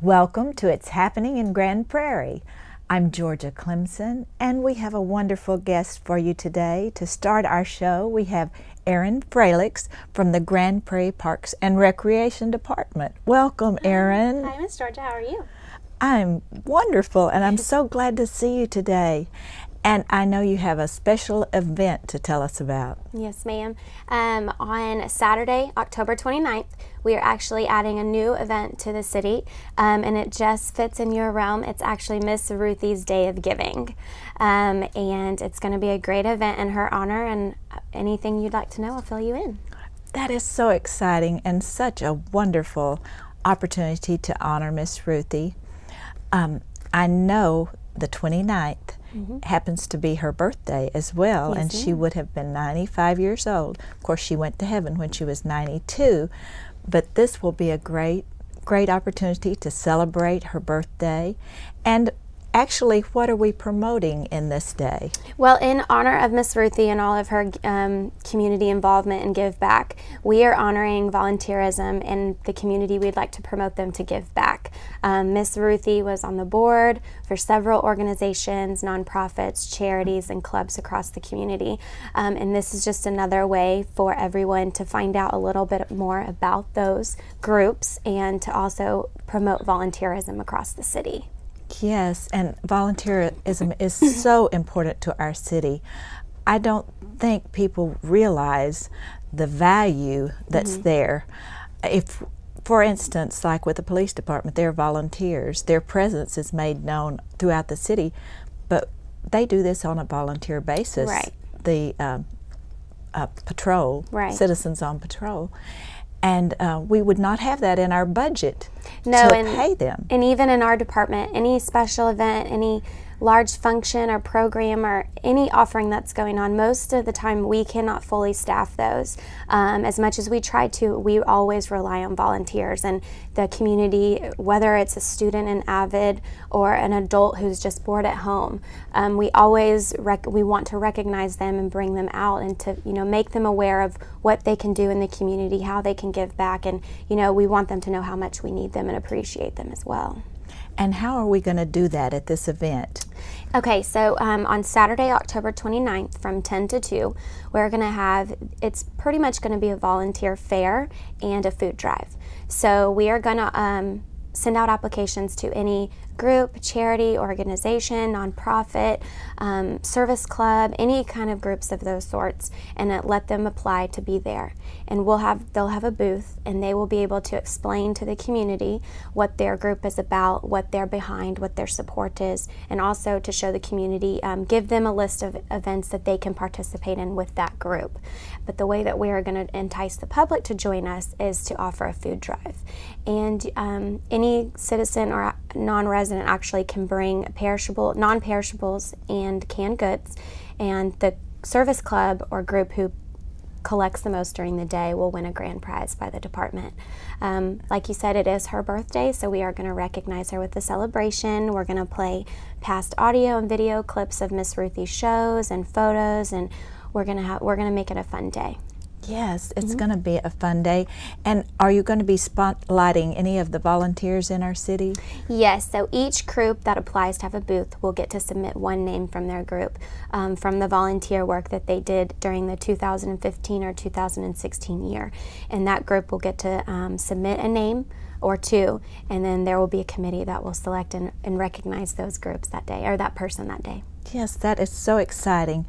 Welcome to It's Happening in Grand Prairie. I'm Georgia Clemson, and we have a wonderful guest for you today. To start our show, we have Erin Fralix from the Grand Prairie Parks and Recreation Department. Welcome, Erin. Hi, Miss Georgia. How are you? I'm wonderful, and I'm so glad to see you today. And I know you have a special event to tell us about. Yes, ma'am. On Saturday, October 29th, we are actually adding a new event to the city, and it just fits in your realm. It's actually Miss Ruthie's Day of Giving, and it's going to be a great event in her honor, and anything you'd like to know, I'll fill you in. That is so exciting and such a wonderful opportunity to honor Miss Ruthie. I know the 29th happens to be her birthday as well, Yes, and she would have been 95 years old. Of course, she went to heaven when she was 92, but this will be a great opportunity to celebrate her birthday. And actually, what are we promoting in this day? Well, in honor of Miss Ruthie and all of her community involvement and give back, we are honoring volunteerism in the community. We'd like to promote them to give back. Miss Ruthie was on the board for several organizations, nonprofits, charities, and clubs across the community. And this is just another way for everyone to find out a little bit more about those groups and to also promote volunteerism across the city. Yes, and volunteerism is so important to our city. I don't think people realize the value that's there. If, for instance, like with the police department, they're volunteers. Their presence is made known throughout the city, but they do this on a volunteer basis. Right. The patrol, Right. Citizens on Patrol. And we would not have that in our budget to pay them. And even in our department, any special event, any large function or program or any offering that's going on, most of the time we cannot fully staff those. As much as we try to, we always rely on volunteers and the community, whether it's a student, an avid, or an adult who's just bored at home. We always we want to recognize them and bring them out and to make them aware of what they can do in the community, how they can give back, and we want them to know how much we need them and appreciate them as well. And how are we going to do that at this event? Okay, so on Saturday, October 29th from 10 to 2, we're going to have, it's pretty much going to be a volunteer fair and a food drive. So we are going to send out applications to any group, charity, organization, nonprofit, service club, any kind of groups of those sorts, and let them apply to be there. And they'll have a booth, and they will be able to explain to the community what their group is about, what they're behind, what their support is, and also to show the community, give them a list of events that they can participate in with that group. But the way that we are going to entice the public to join us is to offer a food drive. And any citizen or non-resident actually can bring non-perishables and canned goods, and the service club or group who collects the most during the day will win a grand prize by the department. Like you said, it is her birthday, so we are going to recognize her with a celebration. We're going to play past audio and video clips of Miss Ruthie's shows and photos, and we're going to make it a fun day. Yes, it's going to be a fun day. And are you going to be spotlighting any of the volunteers in our city? Yes, so each group that applies to have a booth will get to submit one name from their group from the volunteer work that they did during the 2015 or 2016 year. And that group will get to submit a name or two, and then there will be a committee that will select and recognize those groups that day, or that person that day. Yes, that is so exciting.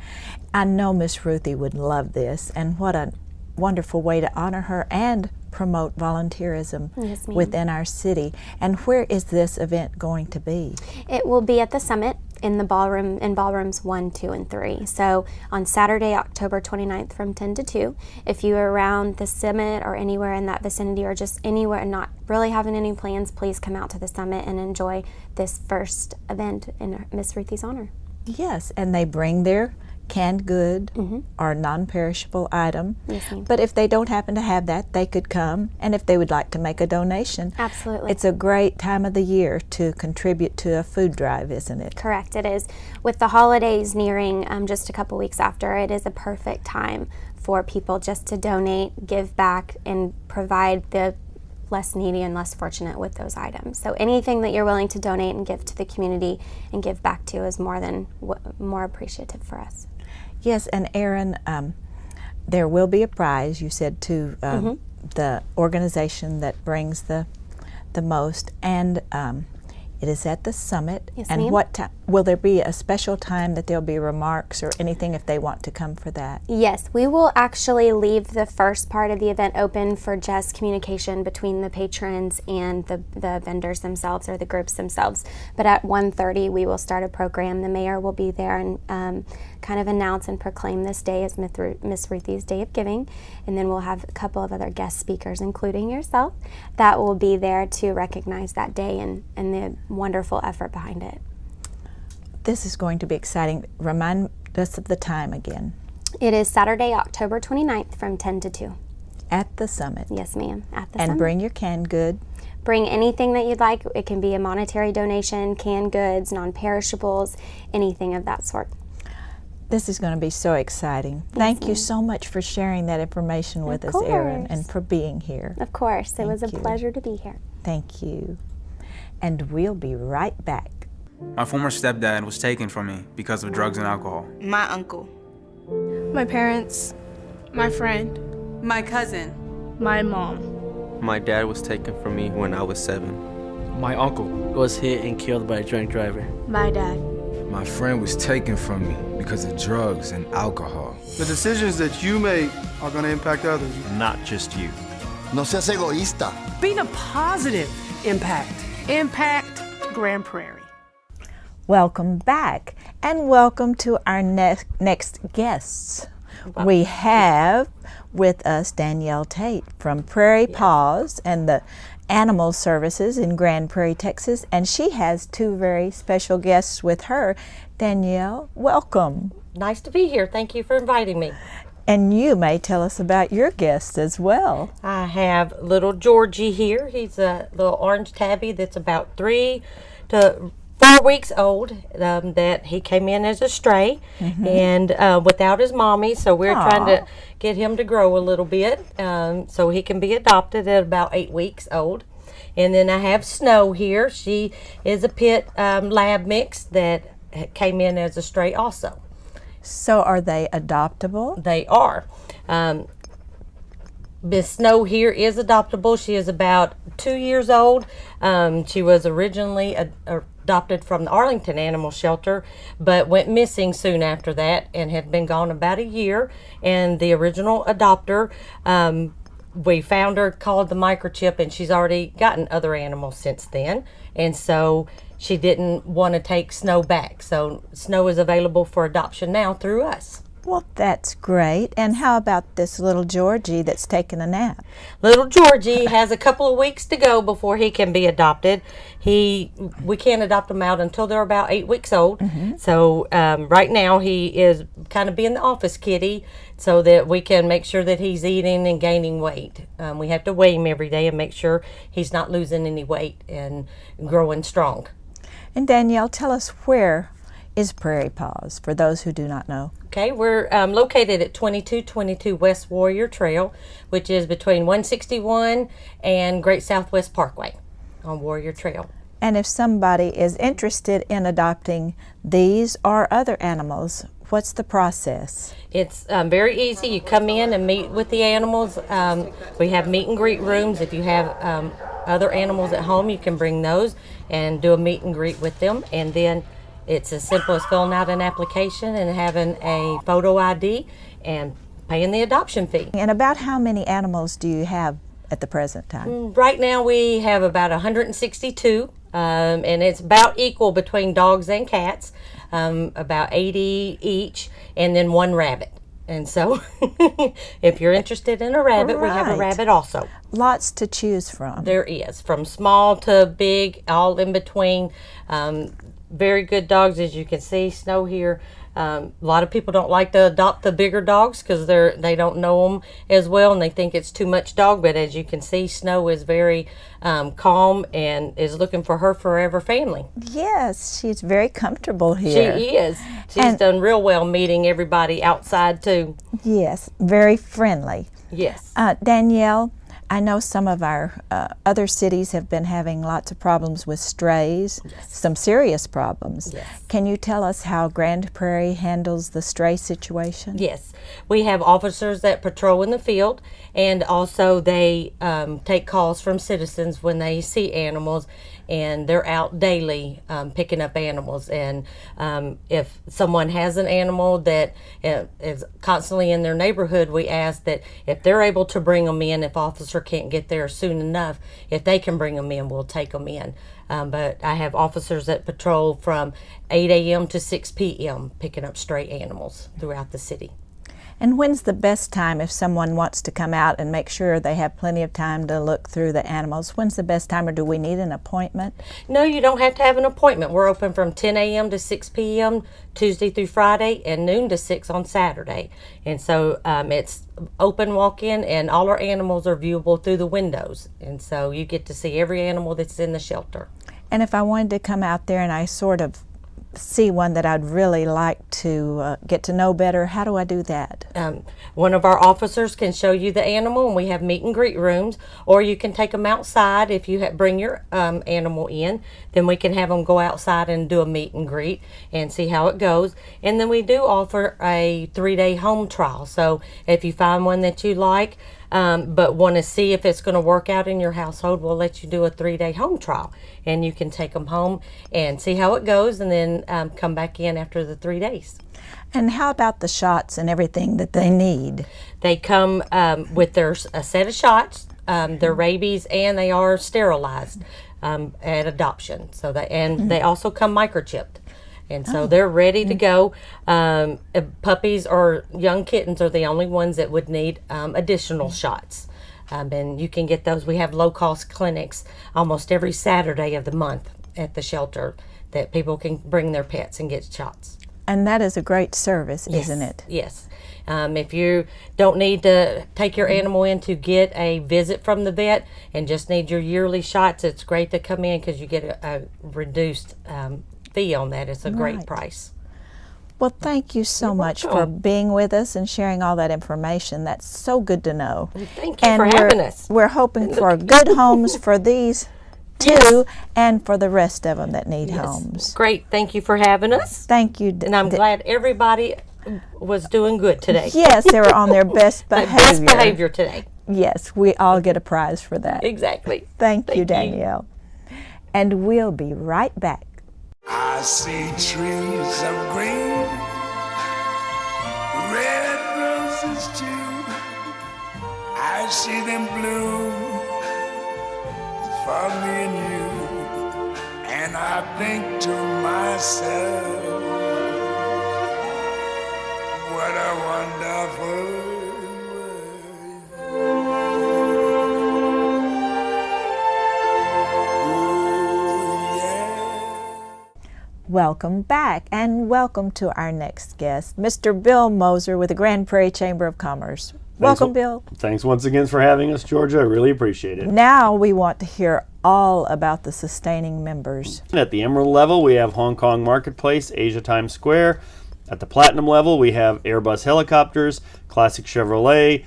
I know Miss Ruthie would love this, and what a wonderful way to honor her and promote volunteerism within our city. And where is this event going to be? It will be at the Summit in the ballroom, in ballrooms 1, 2, and 3. So on Saturday, October 29th from 10 to 2, if you're around the Summit or anywhere in that vicinity or just anywhere and not really having any plans, please come out to the Summit and enjoy this first event in Miss Ruthie's honor. Yes, and they bring their canned good or non-perishable item. Yes, ma'am. But if they don't happen to have that, they could come, and if they would like to make a donation. Absolutely. It's a great time of the year to contribute to a food drive, isn't it? Correct, it is. With the holidays nearing just a couple weeks after, it is a perfect time for people just to donate, give back, and provide the less needy and less fortunate with those items. So anything that you're willing to donate and give to the community and give back to is more appreciative for us. Yes, and Erin, there will be a prize, you said, to the organization that brings the most, and it is at the summit. Yes, and ma'am. what time will there be a special time that there'll be remarks or anything if they want to come for that? Yes, we will actually leave the first part of the event open for just communication between the patrons and the vendors themselves or the groups themselves. But at 1:30 we will start a program. The mayor will be there and kind of announce and proclaim this day as Miss Ruthie's Day of Giving. And then we'll have a couple of other guest speakers, including yourself, that will be there to recognize that day and the wonderful effort behind it. This is going to be exciting. Remind us of the time again. It is Saturday, October 29th from 10 to 2. At the summit. Yes, ma'am, at the And summit. bring your canned good. Bring anything that you'd like. It can be a monetary donation, canned goods, non-perishables, anything of that sort. This is going to be so exciting. Thank you so much for sharing that information with us, Erin, and for being here. Of course, it was a Thank you. pleasure to be here. Thank you. And we'll be right back. My former stepdad was taken from me because of drugs and alcohol. My uncle. My parents, My friend. My cousin. my mom. My dad was taken from me when I was 7. My uncle was hit and killed by a drunk driver. My dad. My friend was taken from me because of drugs and alcohol. The decisions that you make are going to impact others. Not just you. No seas egoísta. Being a positive impact. Impact Grand Prairie. Welcome back, and welcome to our next guests. We have with us Danielle Tate from Prairie Paws and the Animal Services in Grand Prairie, Texas, and she has two very special guests with her. Danielle, welcome. Nice to be here. Thank you for inviting me. And you may tell us about your guests as well. I have little Georgie here. He's a little orange tabby that's about 3 to 4 weeks old, that he came in as a stray and without his mommy, so we're trying to get him to grow a little bit so he can be adopted at about 8 weeks old. And then I have Snow here. She is a pit lab mix that came in as a stray also. So are they adoptable? They are. Miss Snow here is adoptable. She is about 2 years old. She was originally adopted from the Arlington Animal Shelter, but went missing soon after that and had been gone about a year. And the original adopter, we found her, called the microchip, and she's already gotten other animals since then. And so she didn't want to take Snow back. So Snow is available for adoption now through us. Well, that's great. And how about this little Georgie that's taking a nap? Little Georgie has a couple of weeks to go before he can be adopted. We can't adopt them out until they're about 8 weeks old. So right now he is kind of being the office kitty so that we can make sure that he's eating and gaining weight. We have to weigh him every day and make sure he's not losing any weight and growing strong. And Danielle, tell us, where is Prairie Paws for those who do not know? Okay, we're located at 2222 West Warrior Trail, which is between 161 and Great Southwest Parkway on Warrior Trail. And if somebody is interested in adopting these or other animals, what's the process? It's very easy. You come in and meet with the animals. We have meet and greet rooms. If you have other animals at home, you can bring those and do a meet and greet with them. And then it's as simple as filling out an application and having a photo ID and paying the adoption fee. And about how many animals do you have at the present time? Right now we have about 162, and it's about equal between dogs and cats, about 80 each, and then 1 rabbit. And so if you're interested in a rabbit, we have a rabbit also. Lots to choose from. There is, from small to big, all in between. Very good dogs, as you can see. Snow here. A lot of people don't like to adopt the bigger dogs because they don't know them as well and they think it's too much dog. But as you can see, Snow is very calm and is looking for her forever family. Yes, she's very comfortable here. She is. She's done real well meeting everybody outside too. Yes, very friendly. Yes. Danielle, I know some of our other cities have been having lots of problems with strays, some serious problems. Yes. Can you tell us how Grand Prairie handles the stray situation? Yes, we have officers that patrol in the field, and also they take calls from citizens when they see animals, and they're out daily picking up animals. And if someone has an animal that is constantly in their neighborhood, we ask that if they're able to bring them in, if officer can't get there soon enough, if they can bring them in, we'll take them in. But I have officers that patrol from 8 a.m. to 6 p.m. picking up stray animals throughout the city. And when's the best time if someone wants to come out and make sure they have plenty of time to look through the animals? When's the best time, or do we need an appointment? No, you don't have to have an appointment. We're open from 10 a.m. to 6 p.m. Tuesday through Friday, and noon to 6 on Saturday. And so it's open walk-in, and all our animals are viewable through the windows. And so you get to see every animal that's in the shelter. And if I wanted to come out there and I sort of see one that I'd really like to get to know better, how do I do that? One of our officers can show you the animal, and we have meet and greet rooms, or you can take them outside. If you bring your animal in, then we can have them go outside and do a meet and greet and see how it goes. And then we do offer a 3-day home trial. So if you find one that you like, but want to see if it's going to work out in your household, we'll let you do a 3-day home trial, and you can take them home and see how it goes, and then come back in after the 3 days. And how about the shots and everything that they need? They come with a set of shots, their rabies, and they are sterilized at adoption. So they also come microchipped. And so they're ready to go. Puppies or young kittens are the only ones that would need additional shots. And you can get those. We have low-cost clinics almost every Saturday of the month at the shelter that people can bring their pets and get shots. And that is a great service, isn't it? Yes. If you don't need to take your animal in to get a visit from the vet and just need your yearly shots, it's great to come in because you get a reduced fee on that. It's a great price. Well, thank you so much for being with us and sharing all that information. That's so good to know. Thank you for having us. We're hoping for good homes for these two and for the rest of them that need homes. Great. Thank you for having us. Thank you. And I'm glad everybody was doing good today. Yes, they were on their best behavior. Best behavior today. Yes, we all get a prize for that. Exactly. Thank you, Danielle. And we'll be right back. I see trees of green, red roses too. I see them bloom for me and you, and I think to myself, what a wonderful Welcome back, and welcome to our next guest, Mr. Bill Moser with the Grand Prairie Chamber of Commerce. Welcome, Bill. Thanks once again for having us, Georgia. I really appreciate it. Now we want to hear all about the sustaining members. At the Emerald level, we have Hong Kong Marketplace, Asia Times Square. At the Platinum level, we have Airbus Helicopters, Classic Chevrolet,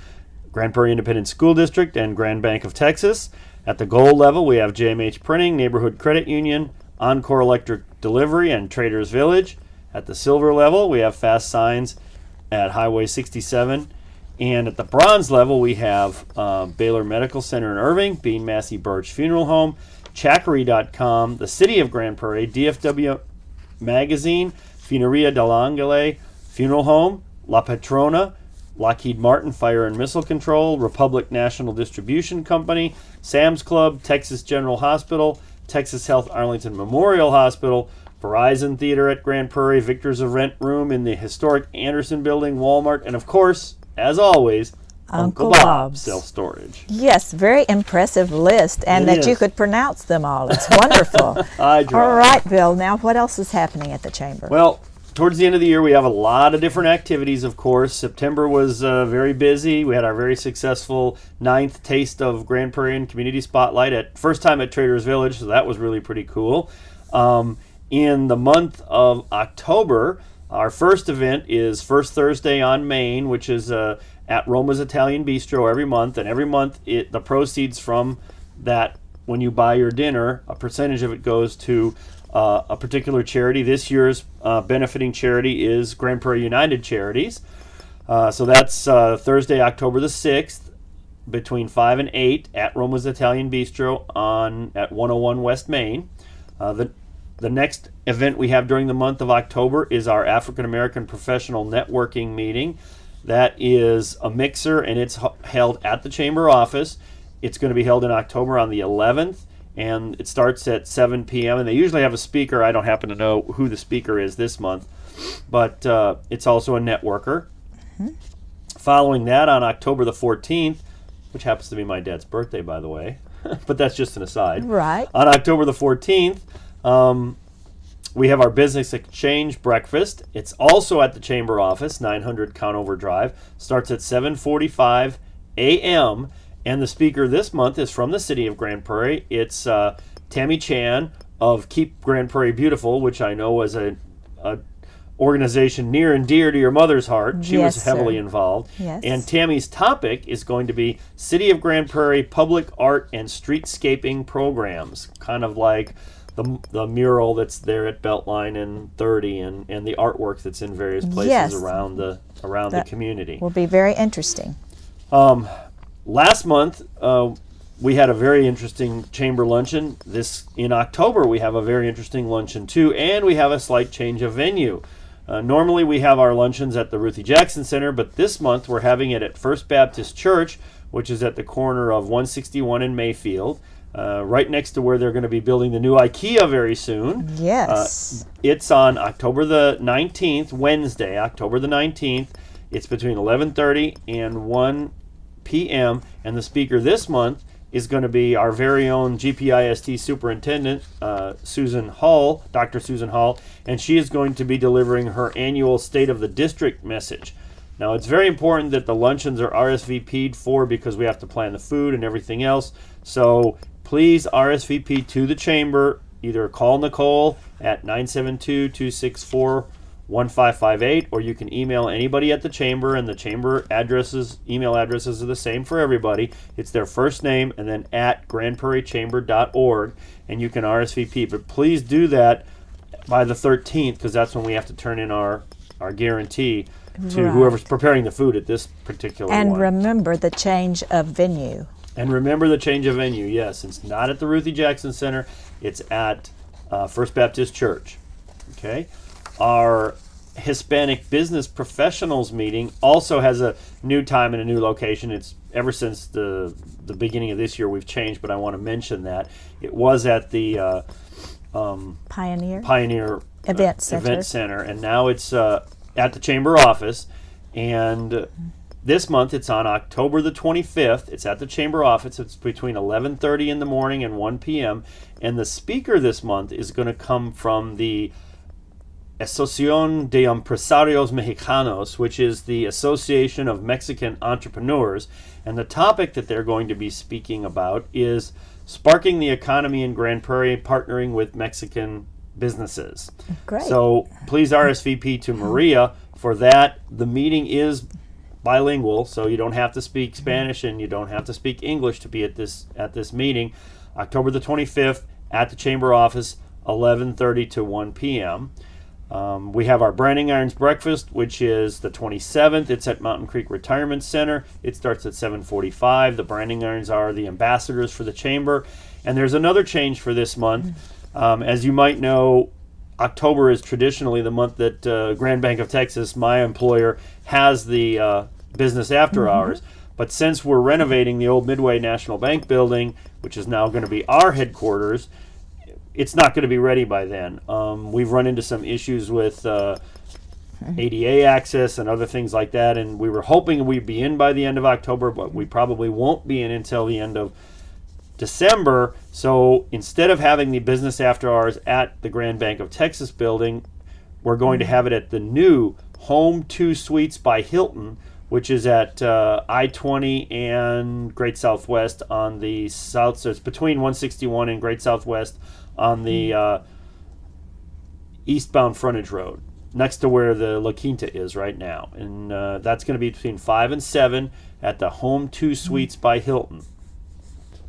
Grand Prairie Independent School District, and Grand Bank of Texas. At the Gold level, we have JMH Printing, Neighborhood Credit Union, Encore Electric Delivery, and Traders Village. At the Silver level, we have Fast Signs at Highway 67. And at the Bronze level, we have Baylor Medical Center in Irving, Bean Massey Birch Funeral Home, Chakery.com, the City of Grand Prairie, DFW Magazine, Funeria del Angele Funeral Home, La Patrona, Lockheed Martin Fire and Missile Control, Republic National Distribution Company, Sam's Club, Texas General Hospital, Texas Health Arlington Memorial Hospital, Verizon Theater at Grand Prairie, Victor's Event Room in the historic Anderson Building, Walmart, and of course, as always, Uncle Bob's Self-Storage. Yes, very impressive list, and that you could pronounce them all. It's wonderful. I try. All right, Bill, now what else is happening at the Chamber? Well, towards the end of the year, we have a lot of different activities, of course. September was very busy. We had our very successful 9th Taste of Grand Prairie and Community Spotlight, first time at Traders Village, so that was really pretty cool. In the month of October, Our first event is First Thursday on Main, which is at Roma's Italian Bistro every month. And every month, the proceeds from that, when you buy your dinner, a percentage of it goes to a particular charity. This year's benefiting charity is Grand Prairie United Charities. So that's Thursday, October the 6th, between 5 and 8 at Roma's Italian Bistro at 101 West Main. The next event we have during the month of October is our African American Professional Networking Meeting. That is a mixer, and it's held at the Chamber office. It's going to be held in October on the 11th, and it starts at 7 p.m. And they usually have a speaker. I don't happen to know who the speaker is this month, but it's also a networker. Mm-hmm. Following that, on October the 14th, which happens to be my dad's birthday, by the way, but that's just an aside. Right. On October the 14th, we have our Business Exchange Breakfast. It's also at the Chamber office, 900 Conover Drive. Starts at 7:45 a.m., and the speaker this month is from the city of Grand Prairie. It's Tammy Chan of Keep Grand Prairie Beautiful, which I know was a organization near and dear to your mother's heart. She was heavily involved. Yes. And Tammy's topic is going to be City of Grand Prairie Public Art and Streetscaping Programs, kind of like the mural that's there at Beltline and 30 and the artwork that's in various places around the community. Will be very interesting. Last month, we had a very interesting chamber luncheon. In October, we have a very interesting luncheon too, and we have a slight change of venue. Normally, we have our luncheons at the Ruthie Jackson Center, but this month we're having it at First Baptist Church, which is at the corner of 161 and Mayfield, right next to where they're going to be building the new IKEA very soon. Yes. It's on October the 19th, Wednesday, October the 19th. It's between 11:30 and 1 p.m., and the speaker this month is going to be our very own GPIST Superintendent, Susan Hall, Dr. Susan Hall, and she is going to be delivering her annual State of the District message. Now, it's very important that the luncheons are RSVP'd for because we have to plan the food and everything else. So please RSVP to the Chamber. Either call Nicole at 972-264-1558, or you can email anybody at the Chamber, and the Chamber email addresses are the same for everybody. It's their first name and then at grandprairiechamber.org, and you can RSVP. But please do that by the 13th, because that's when we have to turn in our guarantee to whoever's preparing the food at this particular one. And remember the change of venue. And remember the change of venue, yes. It's not at the Ruthie Jackson Center. It's at First Baptist Church. Okay? Our Hispanic Business Professionals meeting also has a new time and a new location. It's ever since the beginning of this year we've changed, but I want to mention that. It was at the Pioneer Event Center, and now it's at the Chamber office. And this month it's on October the 25th. It's at the Chamber office. It's between 11:30 in the morning and 1 p.m. And the speaker this month is going to come from the Asociación de Empresarios Mexicanos, which is the Association of Mexican Entrepreneurs. And the topic that they're going to be speaking about is sparking the economy in Grand Prairie, partnering with Mexican businesses. Great. So please RSVP to Maria for that. The meeting is bilingual, so you don't have to speak Spanish and you don't have to speak English to be at this meeting. October the 25th at the Chamber office, 11:30 to 1 p.m. We have our Branding Irons Breakfast, which is the 27th. It's at Mountain Creek Retirement Center. It starts at 7:45. The Branding Irons are the ambassadors for the Chamber. And there's another change for this month. As you might know, October is traditionally the month that Grand Bank of Texas, my employer, has the business after hours. But since we're renovating the old Midway National Bank building, which is now going to be our headquarters, it's not going to be ready by then. We've run into some issues with ADA access and other things like that, and we were hoping we'd be in by the end of October, but we probably won't be in until the end of December. So instead of having the business after hours at the Grand Bank of Texas building, we're going to have it at the new Home 2 Suites by Hilton, which is at I-20 and Great Southwest on the south. So it's between 161 and Great Southwest on the eastbound frontage road. next to where the La Quinta is right now. And that's going to be between 5 and 7 at the Home 2 Suites by Hilton.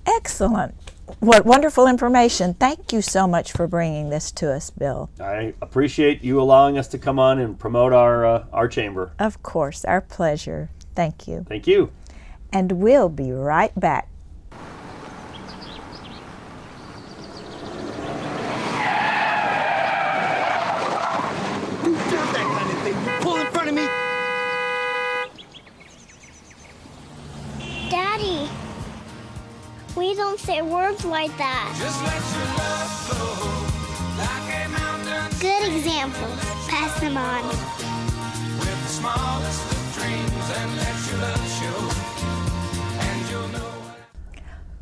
Excellent. What wonderful information. Thank you so much for bringing this to us, Bill. I appreciate you allowing us to come on and promote our chamber. Of course, our pleasure. Thank you. Thank you. And we'll be right back. Daddy, we don't say words like that. Just let your love flow like a mountain. Good examples. Pass them on. With the smallest of dreams and let your love show. And you'll know.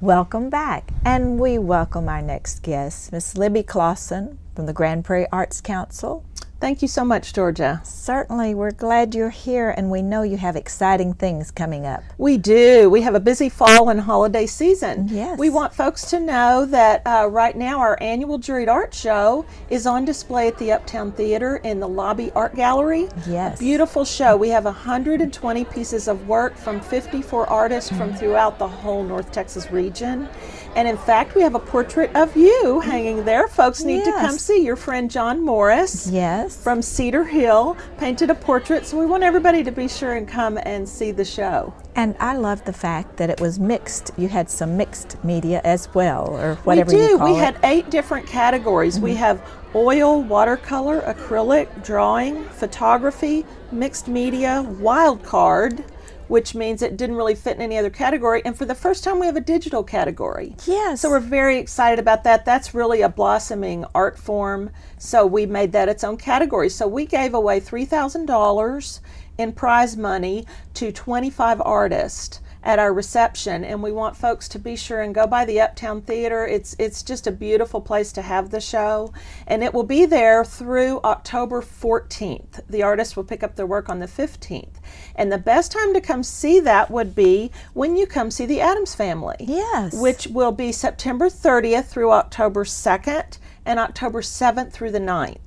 Welcome back. And we welcome our next guest, Miss Libby Clausen from the Grand Prairie Arts Council. Thank you so much, Georgia. Certainly, we're glad you're here, and we know you have exciting things coming up. We do. We have a busy fall and holiday season. Yes. We want folks to know that right now our annual Juried Art Show is on display at the Uptown Theater in the Lobby Art Gallery. Yes. A beautiful show. We have 120 pieces of work from 54 artists from throughout the whole North Texas region. And in fact, we have a portrait of you hanging there. Folks need to come see. Your friend John Morris from Cedar Hill painted a portrait, so we want everybody to be sure and come and see the show. And I love the fact that it was mixed. You had some mixed media as well, or whatever you call it. We had 8 different categories. We have oil, watercolor, acrylic, drawing, photography, mixed media, wild card, which means it didn't really fit in any other category. And for the first time, we have a digital category. Yes. So we're very excited about that. That's really a blossoming art form. So we made that its own category. So we gave away $3,000 in prize money to 25 artists at our reception, and we want folks to be sure and go by the Uptown Theater. It's just a beautiful place to have the show, and it will be there through October 14th. The artists will pick up their work on the 15th, and the best time to come see that would be when you come see the Addams Family. Yes. Which will be September 30th through October 2nd and October 7th through the 9th.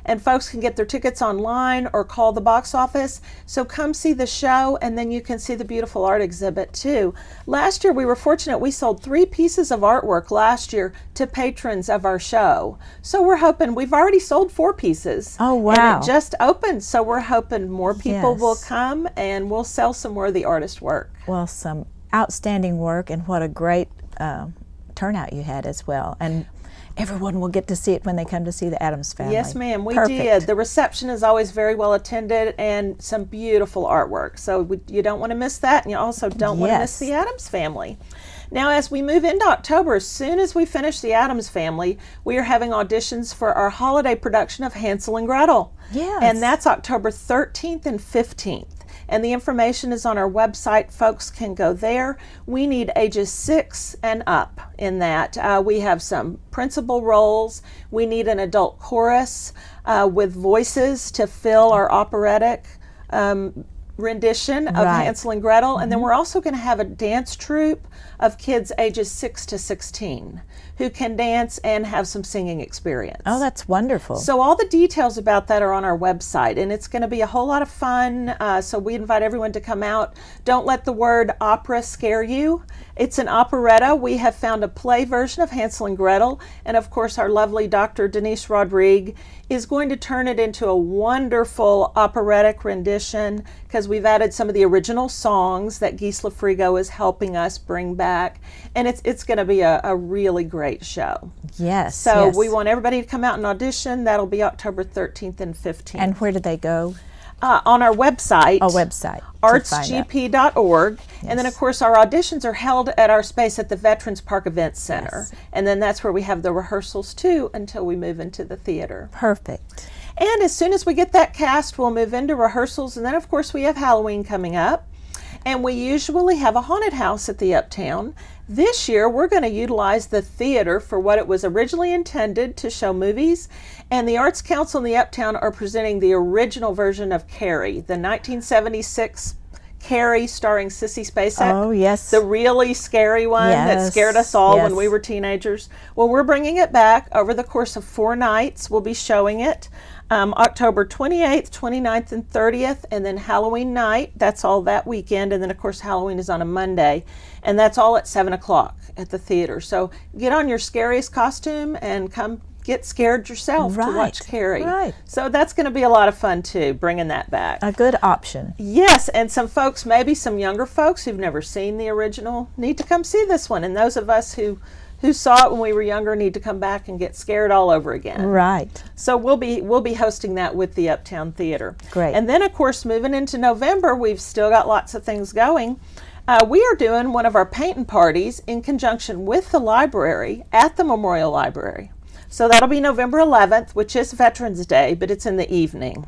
And folks can get their tickets online or call the box office. So come see the show, and then you can see the beautiful art exhibit too. Last year we were fortunate. We sold 3 pieces of artwork last year to patrons of our show. So we're hoping, we've already sold 4 pieces. Oh, wow. And it just opened, so we're hoping more people will come and we'll sell some worthy artist work. Well, some outstanding work, and what a great turnout you had as well. And everyone will get to see it when they come to see the Addams Family. Yes, ma'am, we Perfect. did. The reception is always very well attended and some beautiful artwork. So you don't want to miss that, and you also don't want to miss the Addams Family. Now, as we move into October, as soon as we finish the Addams Family, we are having auditions for our holiday production of Hansel and Gretel. Yes. And that's October 13th and 15th. And the information is on our website. Folks can go there. We need ages 6 and up in that. We have some principal roles. We need an adult chorus with voices to fill our operatic rendition of Hansel and Gretel. And then we're also going to have a dance troupe of kids ages 6 to 16 who can dance and have some singing experience. Oh, that's wonderful. So all the details about that are on our website, and it's going to be a whole lot of fun. So we invite everyone to come out. Don't let the word opera scare you. It's an operetta. We have found a play version of Hansel and Gretel, and of course our lovely Dr. Denise Rodrigue is going to turn it into a wonderful operatic rendition, because we've added some of the original songs that Gisela Frigo is helping us bring back, and it's going to be a really great show. Yes. So we want everybody to come out and audition. That'll be October 13th and 15th. And where do they go? On our website. artsgp.org. And then, of course, our auditions are held at our space at the Veterans Park Events Center. And then that's where we have the rehearsals, too, until we move into the theater. Perfect. And as soon as we get that cast, we'll move into rehearsals. And then, of course, we have Halloween coming up. And we usually have a haunted house at the Uptown. This year, we're going to utilize the theater for what it was originally intended to show movies. And the Arts Council in the Uptown are presenting the original version of Carrie, the 1976 Carrie starring Sissy Spacek. Oh, yes. The really scary one that scared us all when we were teenagers. Well, we're bringing it back over the course of 4 nights. We'll be showing it. October 28th, 29th, and 30th, and then Halloween night. That's all that weekend. And then, of course, Halloween is on a Monday. And that's all at 7 o'clock at the theater. So get on your scariest costume and come get scared yourself to watch Carrie. Right. So that's going to be a lot of fun, too, bringing that back. A good option. Yes, and some folks, maybe some younger folks who've never seen the original, need to come see this one. And those of us who saw it when we were younger need to come back and get scared all over again. Right. So we'll be hosting that with the Uptown Theater. Great. And then, of course, moving into November, we've still got lots of things going. We are doing one of our painting parties in conjunction with the library at the Memorial Library. So that'll be November 11th, which is Veterans Day, but it's in the evening.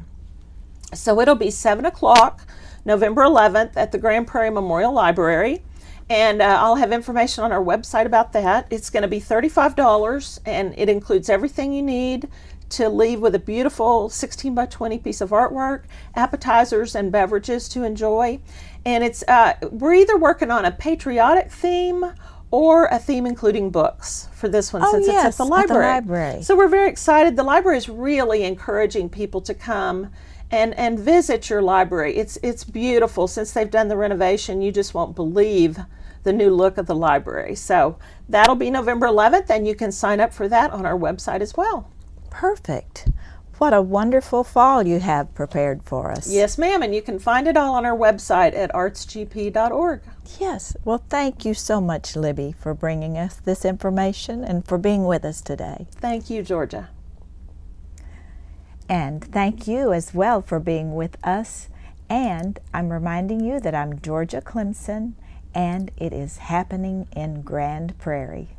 So it'll be 7 o'clock, November 11th, at the Grand Prairie Memorial Library. And I'll have information on our website about that. It's going to be $35, and it includes everything you need to leave with a beautiful 16 by 20 piece of artwork, appetizers and beverages to enjoy. And it's we're either working on a patriotic theme or a theme including books for this one, since yes, it's at the library. At the library. So we're very excited. The library is really encouraging people to come and visit your library. It's beautiful. Since they've done the renovation, you just won't believe the new look of the library. So that'll be November 11th, and you can sign up for that on our website as well. Perfect. What a wonderful fall you have prepared for us. Yes, ma'am, and you can find it all on our website at artsgp.org. Yes. Well, thank you so much, Libby, for bringing us this information and for being with us today. Thank you, Georgia. And thank you as well for being with us. And I'm reminding you that I'm Georgia Clemson, and it is happening in Grand Prairie.